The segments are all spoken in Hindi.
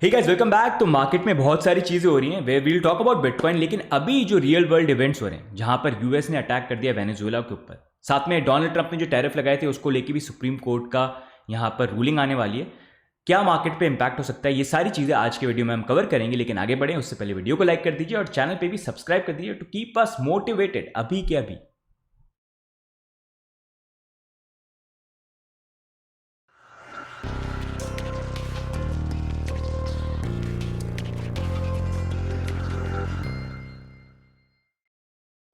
हे गाइस, वेलकम बैक। तो मार्केट में बहुत सारी चीज़ें हो रही हैं we will talk about bitcoin, लेकिन अभी जो रियल वर्ल्ड इवेंट्स हो रहे हैं जहां पर यूएस ने अटैक कर दिया वेनेजुएला के ऊपर, साथ में डोनाल्ड ट्रंप ने जो टैरिफ लगाए थे उसको लेके भी सुप्रीम कोर्ट का यहां पर रूलिंग आने वाली है। क्या मार्केट पे इंपैक्ट हो सकता है, ये सारी चीज़ें आज के वीडियो में हम कवर करेंगे। लेकिन आगे बढ़े उससे पहले वीडियो को लाइक कर दीजिए और चैनल पे भी सब्सक्राइब कर दीजिए टू कीप अस मोटिवेटेड अभी के अभी।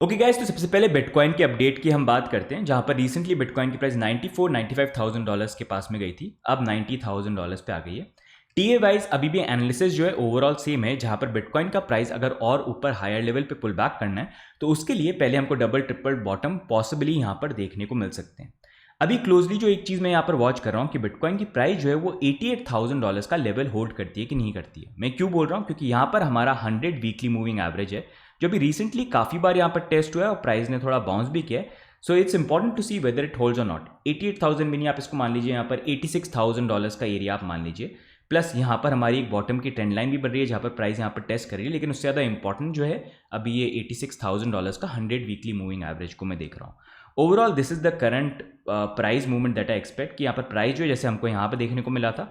ओके गाइस, तो सबसे पहले बिटकॉइन की अपडेट की हम बात करते हैं, जहां पर रिसेंटली बिटकॉइन की प्राइस 95,000 के पास में गई थी, अब $90,000 पे आ गई है। टीए वाइज अभी भी एनालिसिस जो है ओवरऑल सेम है, जहां पर बिटकॉइन का प्राइस अगर और ऊपर हायर लेवल पे पुल बैक करना है तो उसके लिए पहले हमको डबल ट्रिपल बॉटम पॉसिबली यहां पर देखने को मिल सकते हैं। अभी क्लोजली जो एक चीज़ मैं यहाँ पर वॉच कर रहा हूँ कि बिटकॉइन की प्राइस जो है वो $88,000 का लेवल होल्ड करती है कि नहीं करती है। मैं क्यों बोल रहा हूँ, क्योंकि यहाँ पर हमारा 100 वीकली मूविंग एवरेज है जो भी रिसेंटली काफ़ी बार यहाँ पर टेस्ट हुआ है और प्राइस ने थोड़ा बाउंस भी किया है। So it's important to see whether it holds और नॉट। 88,000 भी नहीं, आप इसको मान लीजिए यहाँ पर $86,000 का एरिया आप मान लीजिए, प्लस यहाँ पर हमारी एक बॉटम की ट्रेंड लाइन भी बन रही है जहाँ पर प्राइस यहाँ पर टेस्ट कर रही है। लेकिन उससे ज़्यादा इंपॉर्टेंट जो है अभी ये $86,000 का 100 वीकली मूविंग एवरेज को मैं देख रहा हूँ। Overall this is the current price movement that I expect कि यहाँ पर प्राइस जो है जैसे हमको यहाँ पर देखने को मिला था,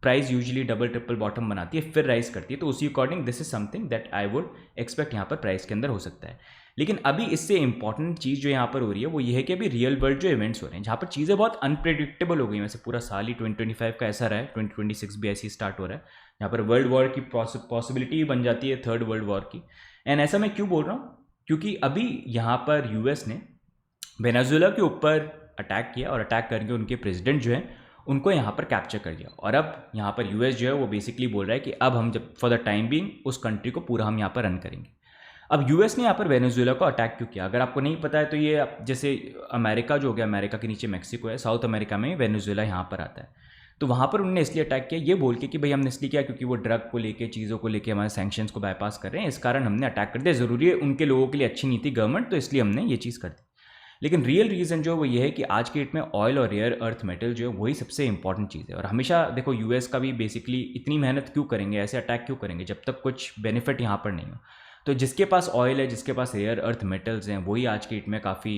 price usually double triple bottom बनाती है फिर राइज करती है, तो उसी according this is something that I would expect यहाँ पर प्राइस के अंदर हो सकता है। लेकिन अभी इससे इंपॉर्टेंट चीज़ जो यहाँ पर हो रही है वो ये है कि अभी रियल वर्ल्ड जो इवेंट्स हो रहे हैं जहाँ पर चीज़ें बहुत अनप्रेडिक्टेबल हो गई हैं। वैसे पूरा साल ही 2025 का ऐसा रहा है, 2026 भी ऐसे ही स्टार्ट हो रहा है यहाँ पर वर्ल्ड वॉर की पॉसिबिलिटी भी बन जाती है, थर्ड वर्ल्ड वॉर की। एंड ऐसा मैं क्यों बोल रहा हूँ, क्योंकि अभी यहाँ पर यूएस ने वेनेजुएला के ऊपर अटैक किया और अटैक करके उनके प्रेसिडेंट जो है उनको यहाँ पर कैप्चर कर लिया। और अब यहाँ पर यूएस जो है वो बेसिकली बोल रहा है कि अब हम जब फॉर द टाइम बीइंग उस कंट्री को पूरा हम यहाँ पर रन करेंगे। अब यूएस ने यहाँ पर वेनेजुएला को अटैक क्यों किया, अगर आपको नहीं पता है तो ये जैसे अमेरिका जो हो गया, अमेरिका के नीचे मैक्सिको है, साउथ अमेरिका में वेनेजुएला यहाँ पर आता है। तो वहाँ पर उन्होंने इसलिए अटैक किया ये बोल के कि भाई हमने इसलिए किया क्योंकि वो ड्रग को लेके, चीज़ों को लेके हमारे सैंक्शंस को बाईपास कर रहे हैं, इस कारण हमने अटैक कर दिया। ज़रूरी है उनके लोगों के लिए अच्छी नहीं थी गवर्नमेंट, तो इसलिए हमने ये चीज़ कर दी। लेकिन रियल रीज़न जो वो ये है कि आज के डेट में ऑयल और रेयर अर्थ मेटल जो है वही सबसे इंपॉर्टेंट चीज़ है। और हमेशा देखो यूएस का भी बेसिकली इतनी मेहनत क्यों करेंगे, ऐसे अटैक क्यों करेंगे जब तक कुछ बेनिफिट यहाँ पर नहीं हो। तो जिसके पास ऑयल है, जिसके पास रेयर अर्थ मेटल्स हैं, वही आज के डेट में काफ़ी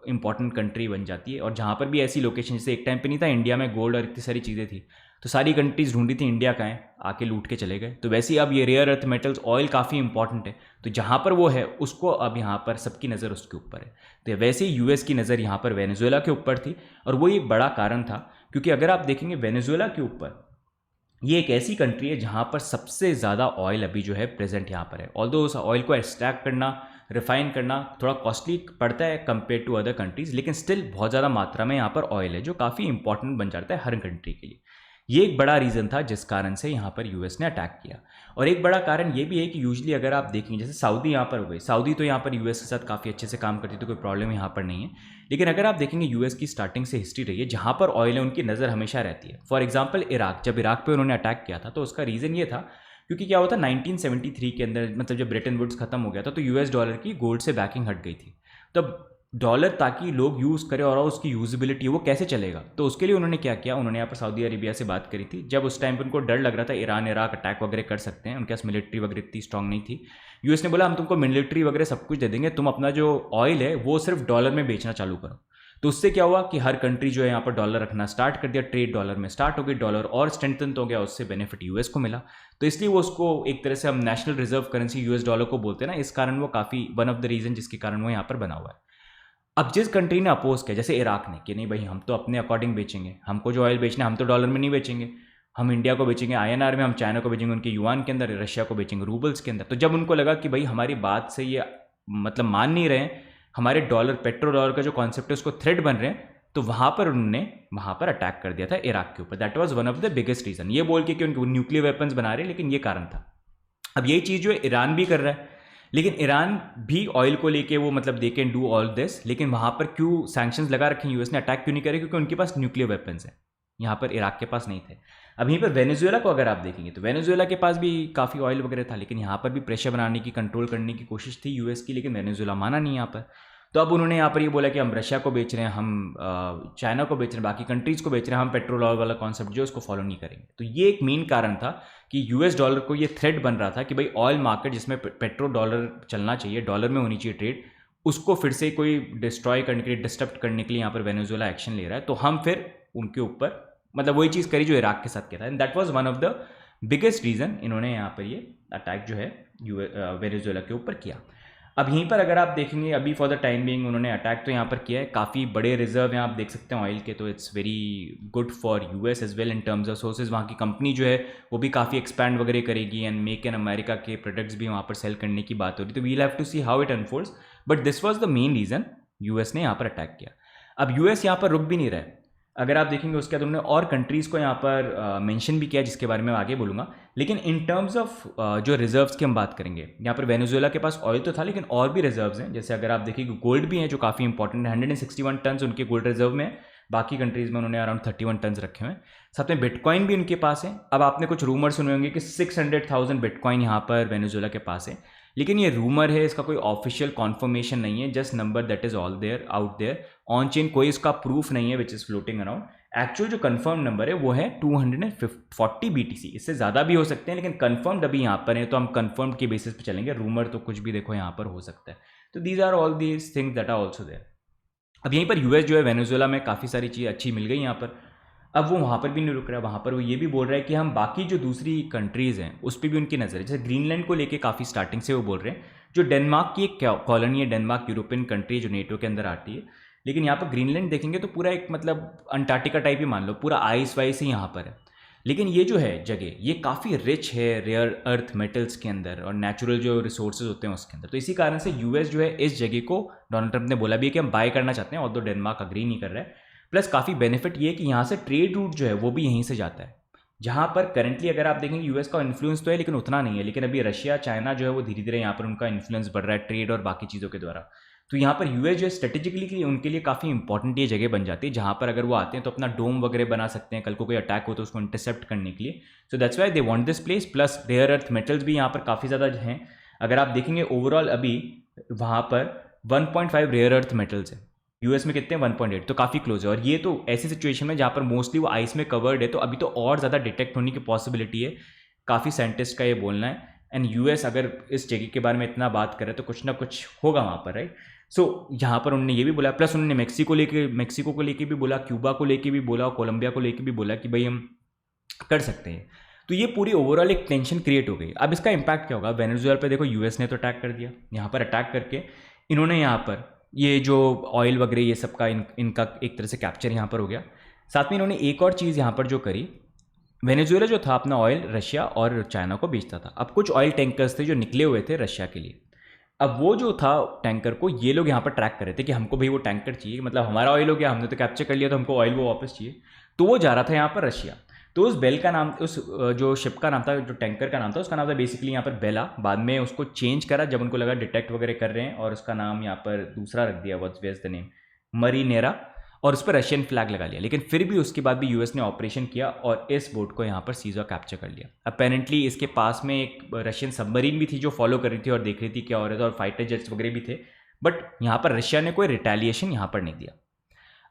इंपॉर्टेंट कंट्री बन जाती है। और जहाँ पर भी ऐसी लोकेशन, जैसे एक टाइम पे नहीं था इंडिया में गोल्ड और इतनी सारी चीज़ें थी तो सारी कंट्रीज ढूंढी थी इंडिया का है, आके लूट के चले गए। तो वैसे ही अब ये रेयर अर्थ मेटल्स, ऑयल काफ़ी इंपॉर्टेंट है, तो जहाँ पर वो है उसको अब यहाँ पर सबकी नज़र उसके ऊपर है। तो वैसे ही यूएस की नज़र यहाँ पर वेनेजुएला के ऊपर थी और वो एक बड़ा कारण था, क्योंकि अगर आप देखेंगे वेनेजुएला के ऊपर ये एक ऐसी कंट्री है जहाँ पर सबसे ज़्यादा ऑयल अभी जो है प्रेजेंट यहाँ पर है। ऑल्दो उस ऑयल को एक्सट्रैक्ट करना, रिफाइन करना थोड़ा कॉस्टली पड़ता है कंपेयर टू अदर कंट्रीज़, लेकिन स्टिल बहुत ज़्यादा मात्रा में यहाँ पर ऑयल है जो काफ़ी इंपॉर्टेंट बन जाता है हर कंट्री के लिए। ये एक बड़ा रीज़न था जिस कारण से यहाँ पर यूएस ने अटैक किया। और एक बड़ा कारण ये भी है कि यूजुअली अगर आप देखेंगे जैसे सऊदी यहाँ पर हो गई, सऊदी तो यहाँ पर यूएस के साथ काफ़ी अच्छे से काम करती तो कोई प्रॉब्लम यहाँ पर नहीं है। लेकिन अगर आप देखेंगे यूएस की स्टार्टिंग से हिस्ट्री रही है जहाँ पर ऑयल है उनकी नज़र हमेशा रहती है। फॉर एग्जाम्पल इराक, जब इराक पर उन्होंने अटैक किया था तो उसका रीज़न ये था क्योंकि क्या होता 1973 के अंदर, मतलब जब ब्रिटेन वुड्स खत्म हो गया था तो यूएस डॉलर की गोल्ड से बैकिंग हट गई थी। तब डॉलर ताकि लोग यूज़ करें और उसकी यूजिबिलिटी वो कैसे चलेगा, तो उसके लिए उन्होंने क्या किया, उन्होंने यहाँ पर सऊदी अरेबिया से बात करी थी। जब उस टाइम पर उनको डर लग रहा था ईरान इराक अटैक वगैरह कर सकते हैं, उनके पास मिलिट्री वगैरह इतनी स्ट्रांग नहीं थी, यूएस ने बोला हम तुमको मिलिट्री वगैरह सब कुछ दे देंगे, तुम अपना जो ऑयल है वो सिर्फ डॉलर में बेचना चालू करो। तो उससे क्या हुआ कि हर कंट्री जो है यहाँ पर डॉलर रखना स्टार्ट कर दिया, ट्रेड डॉलर में स्टार्ट हो गई, डॉलर और स्ट्रेंथन हो गया, उससे बेनिफिट यूएस को मिला। तो इसलिए वो उसको एक तरह से हम national reserve currency US dollar को बोलते हैं ना, इस कारण वो काफ़ी वन ऑफ द रीजन जिसके कारण वो यहाँ पर बना हुआ है। अब जिस कंट्री ने अपोज किया, जैसे इराक ने, कि नहीं भाई हम तो अपने अकॉर्डिंग बेचेंगे, हमको जो ऑयल बेचना है हम तो डॉलर में नहीं बेचेंगे, हम इंडिया को बेचेंगे आईएनआर में, हम चाइना को बेचेंगे उनके युआन के अंदर, रशिया को बेचेंगे रूबल्स के अंदर। तो जब उनको लगा कि भाई हमारी बात से ये मतलब मान नहीं रहे हैं, हमारे डॉलर, पेट्रो डॉलर का जो कॉन्सेप्ट है उसको थ्रेट बन रहे हैं, तो वहाँ पर उन्होंने वहाँ पर अटैक कर दिया था इराक के ऊपर। That was one of the biggest reason, ये बोल के कि उनके न्यूक्लियर वेपन्स बना रहे हैं, लेकिन ये कारण था। अब यही चीज़ जो है ईरान भी कर रहा है, लेकिन ईरान भी ऑयल को लेके वो मतलब they can do all this, लेकिन वहाँ पर क्यों सैंक्शंस लगा रखे हैं, यूएस ने अटैक क्यों नहीं करे, क्योंकि उनके पास न्यूक्लियर वेपन्स हैं, यहाँ पर इराक के पास नहीं थे। अब यहीं पर वेनेजुएला को अगर आप देखेंगे तो वेनेजुएला के पास भी काफ़ी ऑयल वगैरह था, लेकिन यहाँ पर भी प्रेशर बनाने की, कंट्रोल करने की कोशिश थी यूएस की, लेकिन वेनेजुएला माना नहीं यहाँ पर। तो अब उन्होंने यहाँ पर ये बोला कि हम रशिया को बेच रहे हैं, हम चाइना को बेच रहे हैं, बाकी कंट्रीज़ को बेच रहे हैं, हम पेट्रोल ऑयल वाला कॉन्सेप्ट जो है उसको फॉलो नहीं करेंगे। तो ये एक मेन कारण था कि यूएस डॉलर को ये थ्रेट बन रहा था कि भाई ऑयल मार्केट जिसमें पेट्रो डॉलर चलना चाहिए, डॉलर में होनी चाहिए ट्रेड, उसको फिर से कोई डिस्ट्रॉय करने के लिए, डिस्टर्ब करने के लिए यहाँ पर वेनेजुएला एक्शन ले रहा है। तो हम फिर उनके ऊपर मतलब वही चीज़ करी जो इराक के साथ किया था, and that was one of the biggest reason इन्होंने यहाँ पर ये अटैक जो है वेनेजुएला के ऊपर किया। अब यहीं पर अगर आप देखेंगे अभी फॉर द टाइम बिंग उन्होंने अटैक तो यहाँ पर किया है, काफ़ी बड़े रिजर्व हैं आप देख सकते हैं ऑयल के, तो it's very good for US as well in terms of sources. वहाँ की कंपनी जो है वो भी काफ़ी एक्सपैंड वगैरह करेगी एंड मेक इन अमेरिका के प्रोडक्ट्स भी वहाँ पर सेल करने की बात हो रही, तो we'll have to see how it unfolds, but this was the main reason US ने यहाँ पर अटैक किया। अब यूएस यहाँ पर रुक भी नहीं रहा है, अगर आप देखेंगे उसके बाद उन्होंने और कंट्रीज़ को यहाँ पर मेंशन भी किया जिसके बारे में मैं आगे बोलूँगा। लेकिन इन टर्म्स ऑफ जो रिजर्व्स की हम बात करेंगे, यहाँ पर वेनेजुएला के पास ऑयल तो था लेकिन और भी रिजर्व्स हैं, जैसे अगर आप देखिए गोल्ड भी हैं जो काफ़ी इंपॉर्टेंट है, 161 टन्स उनके गोल्ड रिजर्व में, बाकी कंट्रीज़ में उन्होंने अराउंड 31 टन्स रखे हुए हैं। साथ में बिटकॉइन भी उनके पास है। अब आपने कुछ रूमर सुने होंगे कि 600,000 बिटकॉइन यहाँ पर वेनेजुएला के पास है, लेकिन ये रूमर है, इसका कोई ऑफिशियल कॉन्फर्मेशन नहीं है, just number that is all there out there on chain, कोई इसका प्रूफ नहीं है which is floating around. Actual जो कंफर्म नंबर है वो है 240 BTC, इससे ज़्यादा भी हो सकते हैं, लेकिन कंफर्म्ड अभी यहाँ पर है तो हम कंफर्म्ड के बेसिस पे चलेंगे, रूमर तो कुछ भी देखो यहाँ पर हो सकता है। तो these are all these things that are also there. अब यहीं पर यूएस जो है वेनेजुएला में काफ़ी सारी चीज़ अच्छी मिल गई यहाँ पर, अब वो वहाँ पर भी नहीं रुक रहा है, वहाँ पर वो ये भी बोल रहा है कि हम बाकी जो दूसरी कंट्रीज़ हैं उस पर भी उनकी नज़र है, जैसे ग्रीनलैंड को लेके काफ़ी स्टार्टिंग से वो बोल रहे हैं, जो डेनमार्क की एक कॉलोनी है, डेनमार्क यूरोपियन कंट्री जो नेटो के अंदर आती है, लेकिन यहाँ पर ग्रीनलैंड देखेंगे तो पूरा एक मतलब अंटार्कटिका टाइप ही मान लो, पूरा आइस वाइस ही यहाँ पर है, लेकिन ये जो है जगह ये काफ़ी रिच है रेयर अर्थ मेटल्स के अंदर और नेचुरल जो रिसोर्सेज होते हैं उसके अंदर, तो इसी कारण से यूएस जो है इस जगह को डोनाल्ड ट्रंप ने बोला भी है कि हम बाय करना चाहते हैं, और तो डेनमार्क अग्री नहीं कर रहा है। प्लस काफ़ी बेनिफिट ये है कि यहाँ से ट्रेड रूट जो है वो भी यहीं से जाता है, जहाँ पर करंटली अगर आप देखेंगे यूएस का इन्फ्लुएंस तो है लेकिन उतना नहीं है, लेकिन अभी रशिया चाइना जो है वो धीरे धीरे यहाँ पर उनका इन्फ्लुएंस बढ़ रहा है ट्रेड और बाकी चीज़ों के द्वारा। तो यहाँ पर यूएस जो है स्ट्रेटेजिकली उनके लिए काफ़ी इंपॉर्टेंट ये जगह बन जाती है, जहाँ पर अगर वो आते हैं तो अपना डोम वगैरह बना सकते हैं, कल को कोई अटैक हो तो उसको इंटरसेप्ट करने के लिए। So that's why they want this place. Plus rare earth metals भी यहाँ पर काफ़ी ज़्यादा हैं, अगर आप देखेंगे ओवरऑल अभी वहाँ पर 1.5 रेयर अर्थ मेटल्स है, यूएस में कितने 1.8, तो काफ़ी क्लोज है। और ये तो ऐसी सिचुएशन में जहाँ पर मोस्टली वो आइस में कवर्ड है, तो अभी तो और ज़्यादा डिटेक्ट होने की पॉसिबिलिटी है, काफ़ी साइंटिस्ट का ये बोलना है। एंड यूएस अगर इस जगह के बारे में इतना बात करे तो कुछ ना कुछ होगा वहाँ पर, राइट। सो यहाँ पर उन्होंने ये भी बोला, प्लस उन्होंने मेक्सिको को लेके भी बोला, क्यूबा को लेके भी बोला, और कोलंबिया को लेके भी बोला कि भाई हम कर सकते हैं। तो ये पूरी ओवरऑल एक टेंशन क्रिएट हो गई। अब इसका इम्पैक्ट क्या होगा वेनेजुएला पे? देखो यूएस ने तो अटैक कर दिया, यहाँ पर अटैक करके इन्होंने यहाँ पर ये जो ऑयल वगैरह ये सब का इनका एक तरह से कैप्चर यहाँ पर हो गया। साथ में इन्होंने एक और चीज़ यहाँ पर जो करी, वेनेजुएला जो था अपना ऑयल रशिया और चाइना को बेचता था। अब कुछ ऑयल टैंकर्स थे जो निकले हुए थे रशिया के लिए, अब वो जो था टैंकर को ये लोग यहाँ पर ट्रैक कर रहे थे कि हमको भाई वो टैंकर चाहिए, मतलब हमारा ऑयल हो गया, हमने तो कैप्चर कर लिया तो हमको ऑयल वो वापस चाहिए। तो वो जा रहा था यहाँ पर रशिया, तो उस बेल का नाम, उस जो शिप का नाम था, जो टैंकर का नाम था उसका नाम था बेसिकली यहाँ पर बेला। बाद में उसको चेंज करा जब उनको लगा डिटेक्ट वगैरह कर रहे हैं, और उसका नाम यहाँ पर दूसरा रख दिया, व्हाट्स वेयर द नेम, मरीनेरा, और उस पर रशियन फ्लैग लगा लिया। लेकिन फिर भी उसके बाद भी यूएस ने ऑपरेशन किया और इस बोट को यहाँ पर सीज और कैप्चर कर लिया। अपेरेंटली इसके पास में एक रशियन सबमरीन भी थी जो फॉलो कर रही थी और देख रही थी क्या हो रहा था, और फाइटर जेट्स वगैरह भी थे, बट यहाँ पर रशिया ने कोई रिटेलिएशन यहाँ पर नहीं दिया।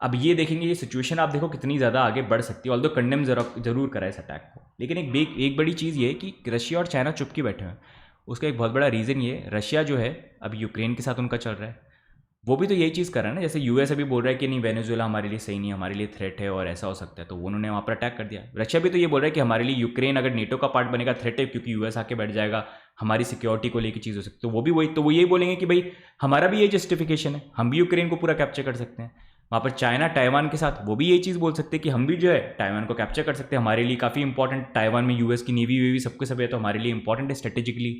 अब ये देखेंगे ये सिचुएशन आप देखो कितनी ज़्यादा आगे बढ़ सकती है, ऑल्दो कंडेम जरूर करा इस अटैक को, लेकिन एक बड़ी चीज़ ये है कि रशिया और चाइना चुप के बैठे हैं। उसका एक बहुत बड़ा रीज़न ये, रशिया जो है अब यूक्रेन के साथ उनका चल रहा है, वो भी तो यही चीज़ कर रहा है ना। जैसे यूएस अभी बोल रहा है कि नहीं वेनेजुएला हमारे लिए सही नहीं है, हमारे लिए थ्रेट है और ऐसा हो सकता है, तो उन्होंने वहाँ पर अटैक कर दिया। रशिया भी तो ये बोल रहा है कि हमारे लिए यूक्रेन अगर नेटो का पार्ट बनेगा थ्रेट है, क्योंकि यूएस आके बैठ जाएगा, हमारी सिक्योरिटी को लेकर चीज़ हो सकती है। तो वो भी वही, तो वो यही बोलेंगे कि भाई हमारा भी यही जस्टिफिकेशन है, हम भी यूक्रेन को पूरा कैप्चर कर सकते हैं। वहाँ पर चाइना ताइवान के साथ वो भी यही चीज़ बोल सकते हैं कि हम भी जो है ताइवान को कैप्चर कर सकते हैं, हमारे लिए काफ़ी इंपॉर्टेंट, ताइवान में यूएस की नेवी वेवी सबके सब है, तो हमारे लिए इंपॉर्टेंट है स्ट्रेटेजिकली।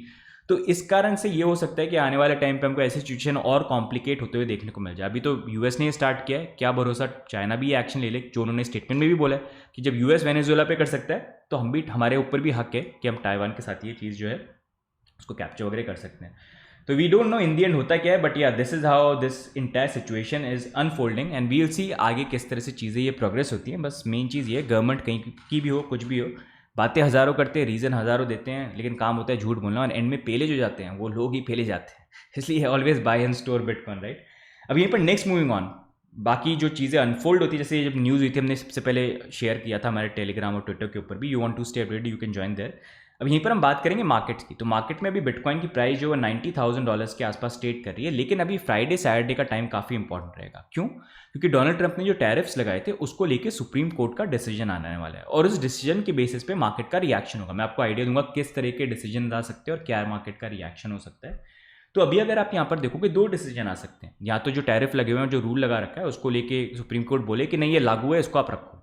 तो इस कारण से ये हो सकता है कि आने वाले टाइम पे हमको ऐसी सिचुएशन और कॉम्प्लिकेट होते हुए देखने को मिल जाए। अभी तो यूएस ने स्टार्ट किया है, क्या भरोसा चाइना भी ये एक्शन ले ले, जो उन्होंने स्टेटमेंट में भी बोला है कि जब यूएस वेनेजुएला पे कर सकता है तो हम भी, हमारे ऊपर भी हक है कि हम ताइवान के साथ ये चीज़ जो है उसको कैप्चर वगैरह कर सकते हैं। तो we don't know in the end होता क्या है, but yeah this is how this entire situation is unfolding and we will see आगे किस तरह से चीज़ें ये प्रोग्रेस होती हैं। बस मेन चीज़ ये, गवर्नमेंट कहीं की भी हो, कुछ भी हो, बातें हज़ारों करते हैं, रीज़न हज़ारों देते हैं, लेकिन काम होता है झूठ बोलना, और एंड में पेले जो जाते हैं वो लोग ही पेले जाते हैं। इसलिए always buy and store bitcoin, right. अब यहीं पर नेक्स्ट मूविंग ऑन, बाकी जो चीज़ें अनफोल्ड होती है, जैसे जब न्यूज़ हुई थी हमने सबसे पहले शेयर किया था हमारे टेलीग्राम और ट्विटर के ऊपर भी, you want to stay updated you can join there. अब यहीं पर हम बात करेंगे मार्केट्स की। तो मार्केट में अभी बिटकॉइन की प्राइस जो है $90,000 के आसपास ट्रेड कर रही है, लेकिन अभी फ्राइडे सैटरडे का टाइम काफ़ी इंपॉर्टेंट रहेगा। क्यों? क्योंकि डोनाल्ड ट्रंप ने जो टैरिफ्स लगाए थे उसको लेके सुप्रीम कोर्ट का डिसीजन आने वाला है, और उस डिसीजन के बेसिस पे मार्केट का रिएक्शन होगा। मैं आपको आइडिया दूंगा किस तरह के डिसीजन ला सकते हैं और क्या मार्केट का रिएक्शन हो सकता है। तो अभी अगर आप यहाँ पर देखोगे 2 डिसीजन आ सकते हैं, या तो जो टैरिफ लगे हुए हैं, जो रूल लगा रखा है उसको लेके सुप्रीम कोर्ट बोले कि नहीं ये लागू है, इसको आप रखो,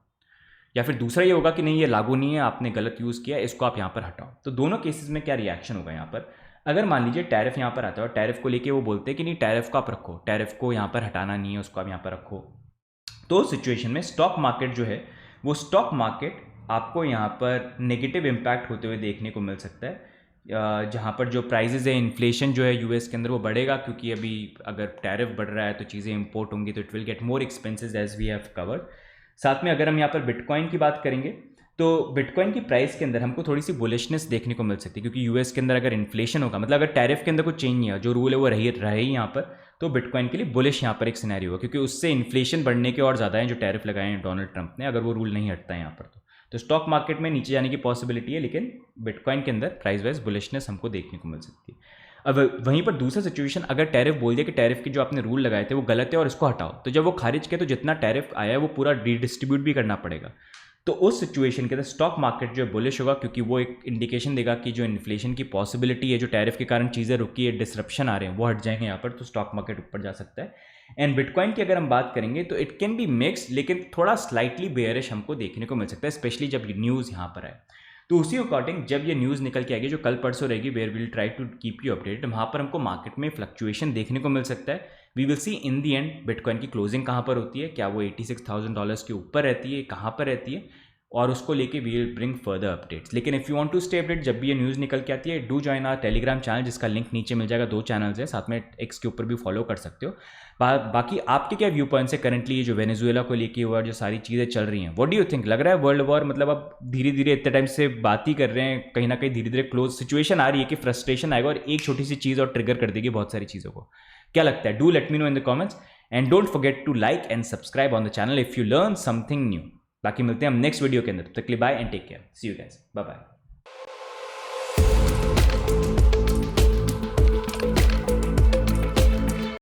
या फिर दूसरा ये होगा कि नहीं ये लागू नहीं है, आपने गलत यूज़ किया, इसको आप यहाँ पर हटाओ। तो दोनों केसेस में क्या रिएक्शन होगा यहाँ पर? अगर मान लीजिए टैरिफ यहाँ पर आता है और टैरिफ को लेके वो बोलते हैं कि नहीं टैरिफ को आप रखो, टैरिफ को यहाँ पर हटाना नहीं है, उसको आप यहाँ पर रखो, तो सिचुएशन में स्टॉक मार्केट जो है वो स्टॉक मार्केट आपको यहाँ पर नेगेटिव इम्पैक्ट होते हुए देखने को मिल सकता है। जहाँ पर जो प्राइजेज है, इन्फ्लेशन जो है यूएस के अंदर वो बढ़ेगा, क्योंकि अभी अगर टैरिफ बढ़ रहा है तो चीज़ें इंपोर्ट होंगी, तो it will get more expenses as we have covered. साथ में अगर हम यहाँ पर बिटकॉइन की बात करेंगे तो बिटकॉइन की प्राइस के अंदर हमको थोड़ी सी बुलिशनेस देखने को मिल सकती है, क्योंकि यूएस के अंदर अगर इन्फ्लेशन होगा, मतलब अगर टैरिफ के अंदर कुछ चेंज नहीं है, जो रूल है वो रहे यहाँ पर, तो बिटकॉइन के लिए बुलिश यहाँ पर एक सिनेरियो होगा, क्योंकि उससे इन्फ्लेशन बढ़ने के और ज़्यादा हैं जो टैरिफ लगाए हैं डोनाल्ड ट्रंप ने, अगर वो रूल नहीं हटता है यहाँ पर तो स्टॉक मार्केट में नीचे जाने की पॉसिबिलिटी है, लेकिन बिटकॉइन के अंदर प्राइस वाइज बुलिशनेस हमको देखने को मिल सकती है। अब वहीं पर दूसरा सिचुएशन, अगर टैरिफ बोल दिया कि टैरिफ के जो आपने रूल लगाए थे वो गलत है और इसको हटाओ, तो जब वो खारिज किया तो जितना टैरिफ आया है वो पूरा डिस्ट्रीब्यूट भी करना पड़ेगा। तो उस सिचुएशन के अंदर स्टॉक मार्केट जो है बुलिश होगा, क्योंकि वो एक इंडिकेशन देगा कि जो इन्फ्लेशन की पॉसिबिलिटी है, जो टैरिफ के कारण चीज़ें रुकी है, डिसरप्शन आ रहे हैं, वो हट जाएंगे यहाँ पर, तो स्टॉक मार्केट ऊपर जा सकता है। एंड बिटकॉइन की अगर हम बात करेंगे तो इट कैन बी मिक्स, लेकिन थोड़ा स्लाइटली बेयरिश हमको देखने को मिल सकता है, स्पेशली जब न्यूज़ यहाँ पर आए। तो उसी अकॉर्डिंग जब ये न्यूज़ निकल के आएगी, जो कल परसों रहेगी, where will try to keep you updated, वहाँ पर हमको मार्केट में फ्लक्चुएशन देखने को मिल सकता है। We will see in the end bitcoin की क्लोजिंग कहाँ पर होती है, क्या वो $86,000 के ऊपर रहती है, कहाँ पर रहती है, और उसको लेके we will bring further updates. लेकिन if you want to stay update जब भी ये न्यूज़ निकल के आती है, do join our Telegram channel, जिसका लिंक नीचे मिल जाएगा। 2 चैनल्स हैं, साथ में एक्स के ऊपर भी फॉलो कर सकते हो। बाकी आपके क्या व्यू पॉइंट्स है करंटली ये जो वेनेजुएला को लेके हुआ जो सारी चीज़ें चल रही हैं, व्हाट डू यू थिंक? लग रहा है वर्ल्ड वॉर, मतलब अब धीरे धीरे इतने टाइम से बात ही कर रहे हैं, कहीं ना कहीं धीरे धीरे क्लोज सिचुएशन आ रही है कि फ्रस्ट्रेशन आएगा और एक छोटी सी चीज़ और ट्रिगर कर देगी बहुत सारी चीज़ों को? क्या लगता है? Do let me know in the comments and don't forget to like and subscribe on the channel if you learn something new. बाकी मिलते हैं हम नेक्स्ट वीडियो के अंदर, तब तक के लिए bye and take care, see you guys, bye bye.